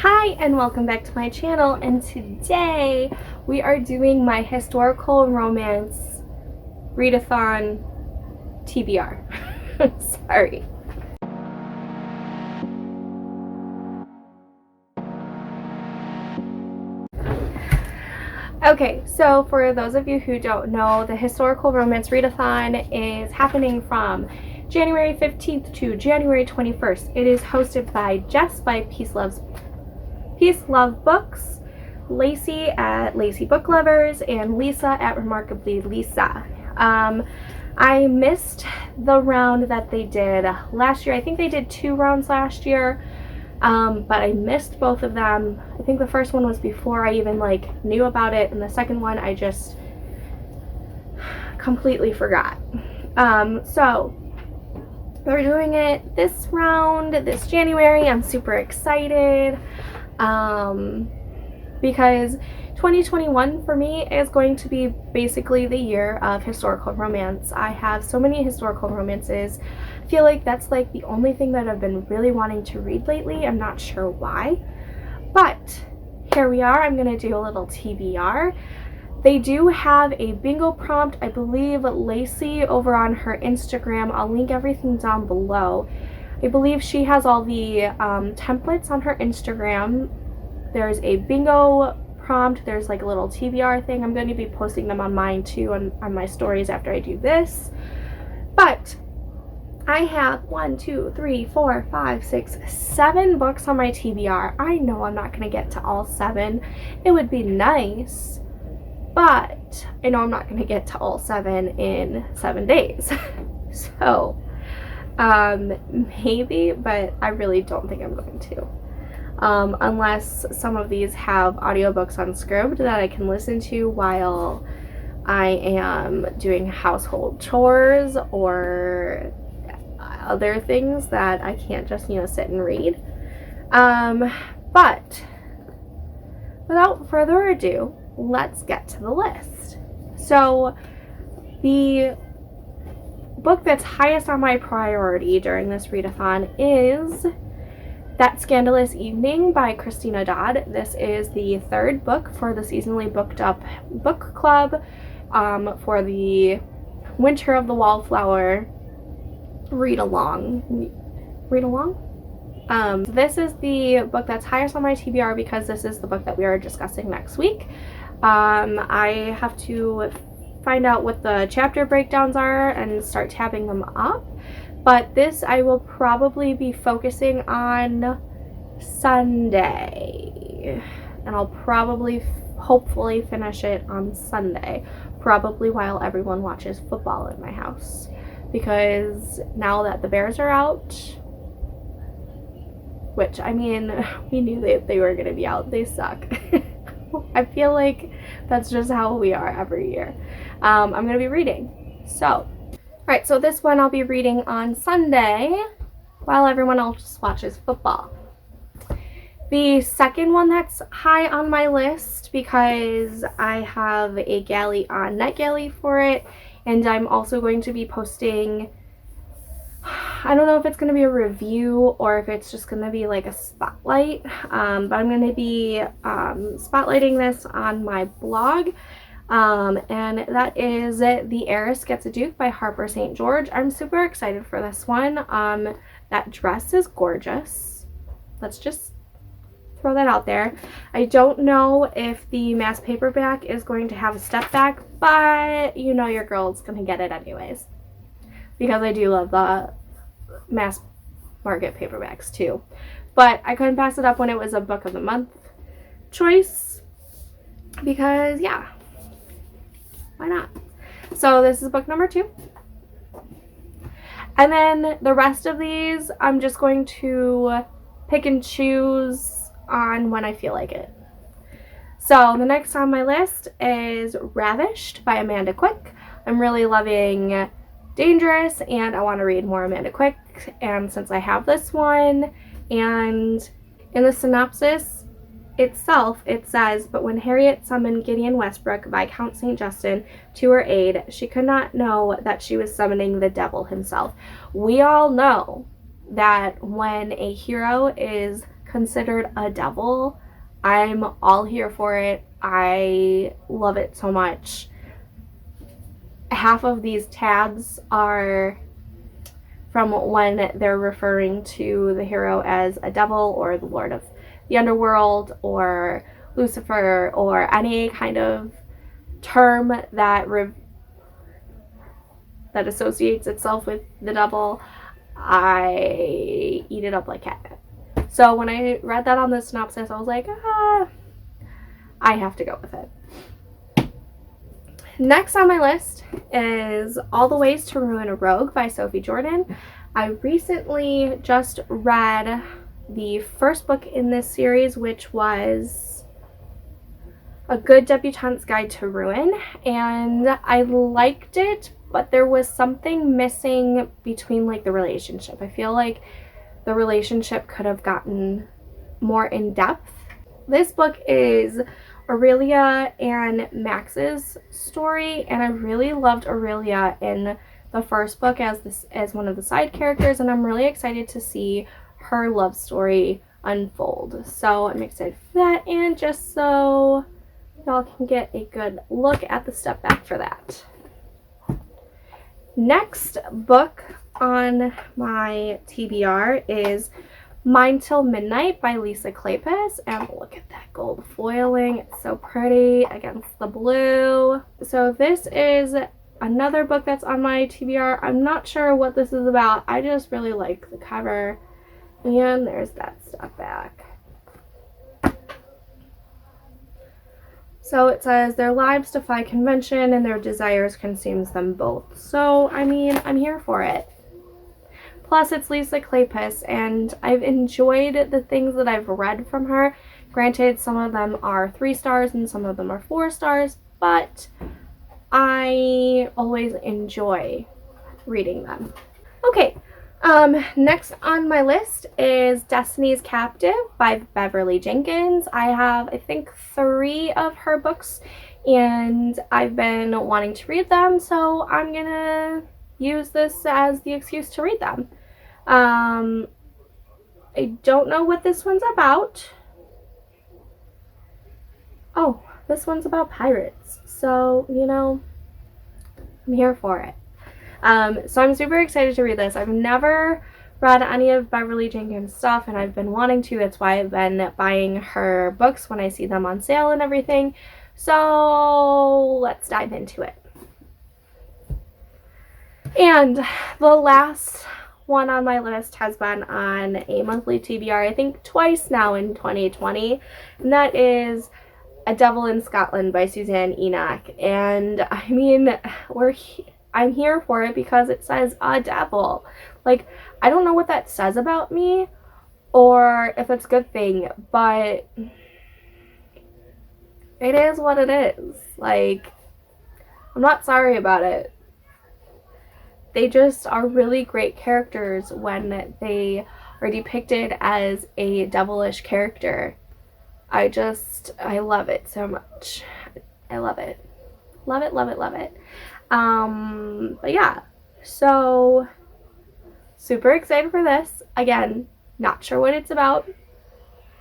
Hi and welcome back to my channel, and today we are doing my historical romance readathon TBR. Sorry. Okay, so for those of you who don't know, the historical romance readathon is happening from January 15th to January 21st. It is hosted by Jess by Peace Love Books, Lacey at Lacey Book Lovers, and Lisa at Remarkably Lisa. I missed the round that they did last year. I think they did 2 rounds last year, but I missed both of them. I think the first one was before I even knew about it, and the second one I just completely forgot. So they're doing it this round, this January. I'm super excited. Because 2021 for me is going to be basically the year of historical romance. I have so many historical romances. I feel like that's the only thing that I've been really wanting to read lately. I'm not sure why, but here we are. I'm going to do a little TBR. They do have a bingo prompt. I believe Lacey over on her Instagram, I'll link everything down below. I believe she has all the templates on her Instagram. There's a bingo prompt. There's a little TBR thing. I'm going to be posting them on mine too, on my stories after I do this. But I have 1, 2, 3, 4, 5, 6, 7 books on my TBR. I know I'm not going to get to all 7. It would be nice, but I know I'm not going to get to all 7 in 7 days. So maybe, but I really don't think I'm going to. Unless some of these have audiobooks unscripted that I can listen to while I am doing household chores or other things that I can't just, sit and read. But without further ado, let's get to the list. So the book that's highest on my priority during this readathon is That Scandalous Evening by Christina Dodd. This is the 3rd book for the seasonally booked up book club for the Winter of the Wallflower read along. This is the book that's highest on my TBR because this is the book that we are discussing next week. I have to find out what the chapter breakdowns are and start tabbing them up. But this I will probably be focusing on Sunday. And I'll probably, hopefully, finish it on Sunday. Probably while everyone watches football in my house. Because now that the Bears are out, which, I mean, we knew they were going to be out. They suck. I feel like that's just how we are every year. I'm going to be reading. So, alright, so this one I'll be reading on Sunday while everyone else watches football. The second one that's high on my list, because I have a galley on NetGalley for it, and I'm also going to be posting, I don't know if it's going to be a review or if it's just going to be a spotlight, but I'm going to be spotlighting this on my blog. And that is The Heiress Gets a Duke by Harper St. George. I'm super excited for this one. That dress is gorgeous. Let's just throw that out there. I don't know if the mass paperback is going to have a step back, but your girl's gonna get it anyways. Because I do love the mass market paperbacks too. But I couldn't pass it up when it was a book of the month choice. Because, yeah. Why not? So this is book number 2. And then the rest of these, I'm just going to pick and choose on when I feel like it. So the next on my list is Ravished by Amanda Quick. I'm really loving Dangerous, and I want to read more Amanda Quick. And since I have this one, and in the synopsis itself, it says, but when Harriet summoned Gideon Westbrook, Viscount St. Justin, to her aid, she could not know that she was summoning the devil himself. We all know that when a hero is considered a devil, I'm all here for it. I love it so much. Half of these tabs are from when they're referring to the hero as a devil or the Lord of the Underworld or Lucifer or any kind of term that associates itself with the devil. I eat it up like catnip. So when I read that on the synopsis, I was like, I have to go with it. Next on my list is All the Ways to Ruin a Rogue by Sophie Jordan. I recently just read the first book in this series, which was A Good Debutante's Guide to Ruin, and I liked it, but there was something missing between like the relationship. I feel like the relationship could have gotten more in depth. This book is Aurelia and Max's story, and I really loved Aurelia in the first book as one of the side characters, and I'm really excited to see her love story unfold. So I'm excited for that, and just so y'all can get a good look at the step back for that. Next book on my TBR is Mine Till Midnight by Lisa Kleypas, and look at that gold foiling. It's so pretty against the blue. So this is another book that's on my TBR. I'm not sure what this is about. I just really like the cover, and there's that step back. So it says their lives defy convention and their desires consumes them both. So I mean, I'm here for it. Plus, it's Lisa Kleypas, and I've enjoyed the things that I've read from her. Granted, some of them are 3 stars and some of them are 4 stars, but I always enjoy reading them. Okay, next on my list is Destiny's Captive by Beverly Jenkins. I have, I think, 3 of her books, and I've been wanting to read them, so I'm gonna use this as the excuse to read them. I don't know what this one's about. Oh, this one's about pirates. So, you know, I'm here for it. So I'm super excited to read this. I've never read any of Beverly Jenkins' stuff, and I've been wanting to. That's why I've been buying her books when I see them on sale and everything. So let's dive into it. And the last one on my list has been on a monthly TBR, I think twice now in 2020, and that is A Devil in Scotland by Suzanne Enoch. And I mean, I'm here for it because it says a devil. Like, I don't know what that says about me or if it's a good thing, but it is what it is. Like, I'm not sorry about it. They just are really great characters when they are depicted as a devilish character. I love it so much. I love it. Love it, love it, love it. But yeah, so super excited for this. Again, not sure what it's about.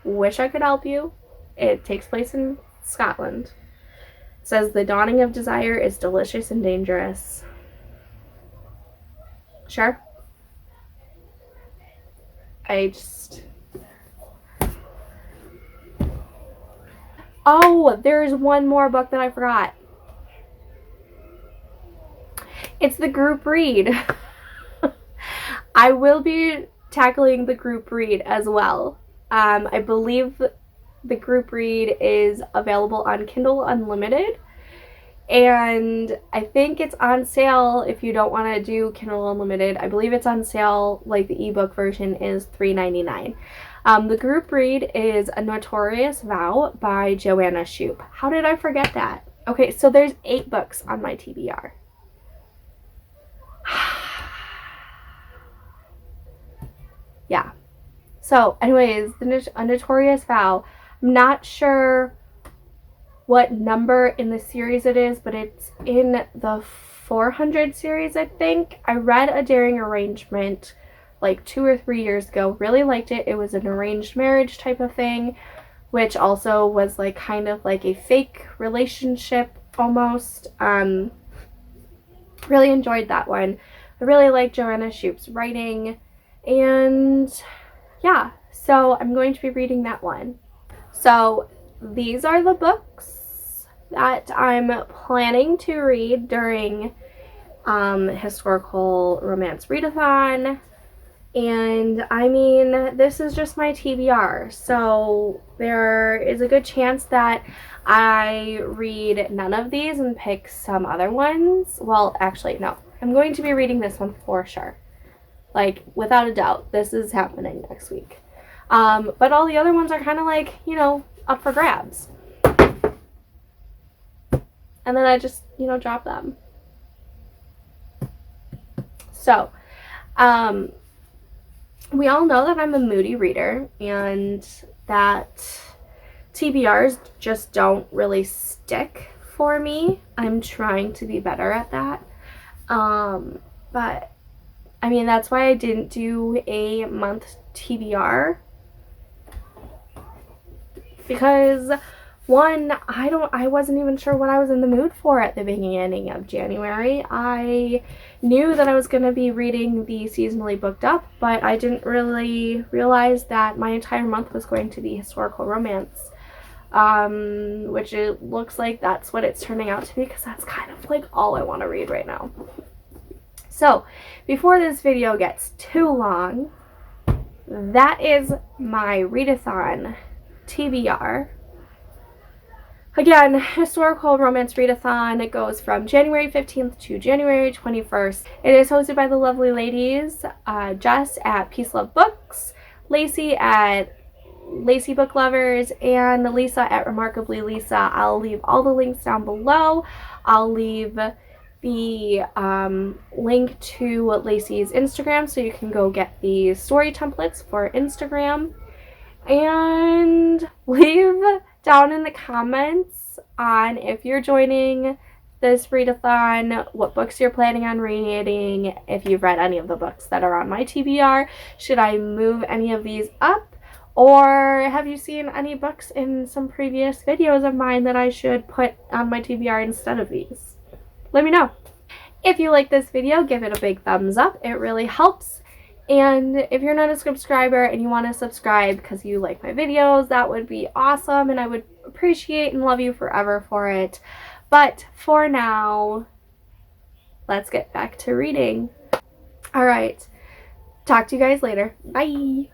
Wish I could help you. It takes place in Scotland. It says the dawning of desire is delicious and dangerous. Sure. Oh, there's one more book that I forgot. It's the group read. I will be tackling the group read as well. I believe the group read is available on Kindle Unlimited, and I think it's on sale if you don't want to do Kindle Unlimited. I believe it's on sale, like the ebook version is $3.99. The group read is A Notorious Vow by Joanna Shoup. How did I forget that? Okay, so there's 8 books on my TBR. Yeah. So, anyways, A Notorious Vow. I'm not sure what number in the series it is, but it's in the 400 series, I think. I read A Daring Arrangement like 2 or 3 years ago. Really liked it. It was an arranged marriage type of thing, which also was like kind of like a fake relationship almost. Really enjoyed that one. I really like Joanna Shoup's writing, and yeah, so I'm going to be reading that one. So these are the books that I'm planning to read during Historical Romance Readathon. And I mean, this is just my TBR, so there is a good chance that I read none of these and pick some other ones. Well, actually, no. I'm going to be reading this one for sure. Like, without a doubt, this is happening next week. But all the other ones are kind of like, you know, up for grabs. And then I just, you know, drop them. So, we all know that I'm a moody reader and that TBRs just don't really stick for me. I'm trying to be better at that. But I mean, that's why I didn't do a month TBR, because one, I wasn't even sure what I was in the mood for at the beginning of January. I knew that I was going to be reading the seasonally booked up, but I didn't really realize that my entire month was going to be historical romance, which it looks like that's what it's turning out to be, because that's kind of like all I want to read right now. So before this video gets too long, that is my readathon TBR. Again, Historical Romance Readathon. It goes from January 15th to January 21st. It is hosted by the lovely ladies, Jess at Peace Love Books, Lacey at Lacey Book Lovers, and Lisa at Remarkably Lisa. I'll leave all the links down below. I'll leave the link to Lacey's Instagram so you can go get the story templates for Instagram. And leave down in the comments on if you're joining this readathon, what books you're planning on reading, if you've read any of the books that are on my TBR, should I move any of these up, or have you seen any books in some previous videos of mine that I should put on my TBR instead of these? Let me know. If you like this video, give it a big thumbs up. It really helps. And if you're not a subscriber and you want to subscribe because you like my videos, that would be awesome, and I would appreciate and love you forever for it. But for now, let's get back to reading. All right, talk to you guys later. Bye.